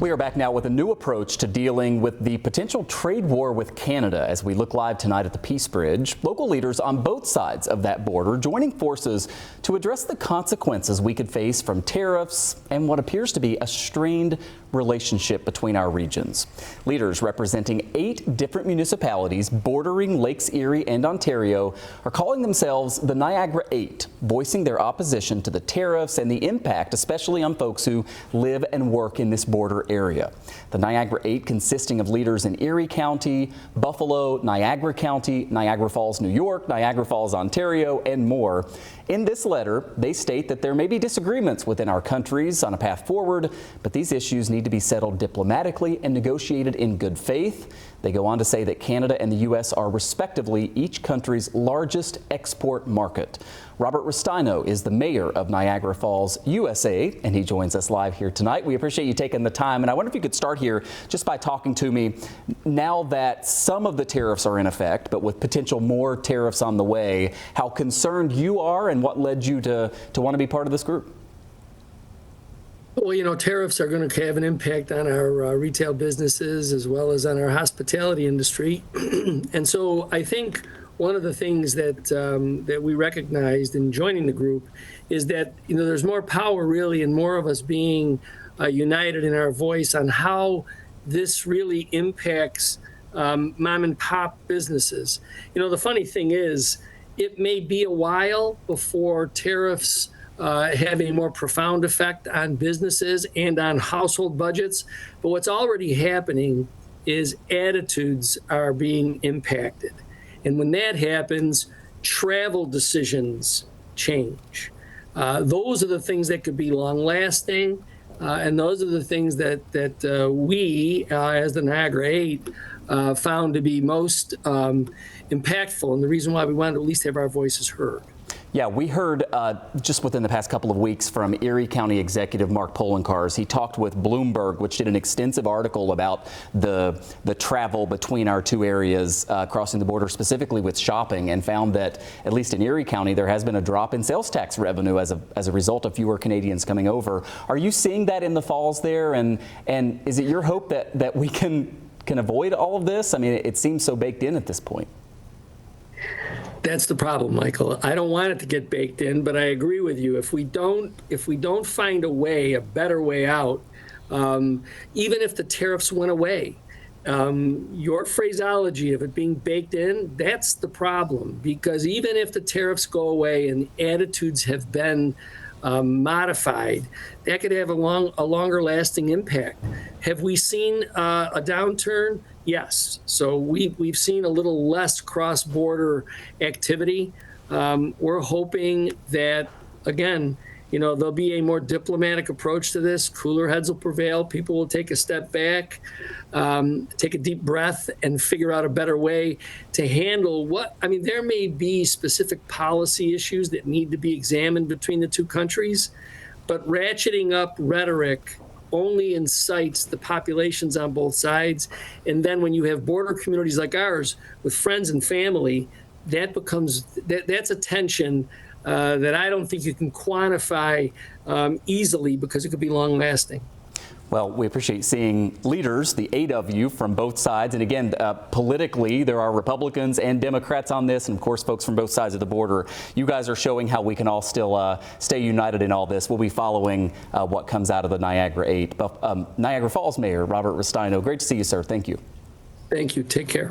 We are back now with a new approach to dealing with the potential trade war with Canada as we look live tonight at the Peace Bridge. Local leaders on both sides of that border joining forces to address the consequences we could face from tariffs and what appears to be a strained relationship between our regions. Leaders representing 8 different municipalities bordering Lakes Erie and Ontario are calling themselves the Niagara 8, voicing their opposition to the tariffs and the impact, especially on folks who live and work in this border area. The Niagara 8 consisting of leaders in Erie County, Buffalo, Niagara County, Niagara Falls, New York, Niagara Falls, Ontario, and more. In this letter, they state that there may be disagreements within our countries on a path forward, but these issues need to be settled diplomatically and negotiated in good faith. They go on to say that Canada and the U.S. are respectively each country's largest export market. Robert Restaino is the mayor of Niagara Falls, USA, and he joins us live here tonight. We appreciate you taking the time, and I wonder if you could start here just by talking to me now that some of the tariffs are in effect, but with potential more tariffs on the way, how concerned you are and what led you to want to be part of this group. Well, you know, tariffs are going to have an impact on our retail businesses as well as on our hospitality industry. And so I think one of the things that that we recognized in joining the group is that, you know, there's more power really and more of us being united in our voice on how this really impacts mom and pop businesses. You know, the funny thing is it may be a while before tariffs have a more profound effect on businesses and on household budgets. But what's already happening is attitudes are being impacted. And when that happens, travel decisions change. Those are the things that could be long lasting. And those are the things that we, as the Niagara 8, found to be most impactful, and the reason why we wanted to at least have our voices heard. Yeah, we heard just within the past couple of weeks from Erie County Executive Mark Poloncarz. He talked with Bloomberg, which did an extensive article about the travel between our two areas crossing the border, specifically with shopping, and found that at least in Erie County there has been a drop in sales tax revenue as a result of fewer Canadians coming over. Are you seeing that in the falls there? And is it your hope that we can avoid all of this? I mean, it seems so baked in at this point. That's the problem, Michael. I don't want it to get baked in, but I agree with you. If we don't find a better way out, even if the tariffs went away, your phraseology of it being baked in, that's the problem. Because even if the tariffs go away and attitudes have been modified, that could have a longer lasting impact. Have we seen a downturn? Yes. So we've seen a little less cross-border activity. We're hoping that, again, you know, there'll be a more diplomatic approach to this. Cooler heads will prevail. People will take a step back, take a deep breath, and figure out a better way to handle there may be specific policy issues that need to be examined between the two countries, but ratcheting up rhetoric only incites the populations on both sides. And then when you have border communities like ours with friends and family, that's a tension that I don't think you can quantify easily, because it could be long lasting. Well, we appreciate seeing leaders, the 8 of you from both sides. And again, politically, there are Republicans and Democrats on this, and of course, folks from both sides of the border. You guys are showing how we can all still stay united in all this. We'll be following what comes out of the Niagara 8. Niagara Falls Mayor Robert Restaino, great to see you, sir. Thank you. Thank you. Take care.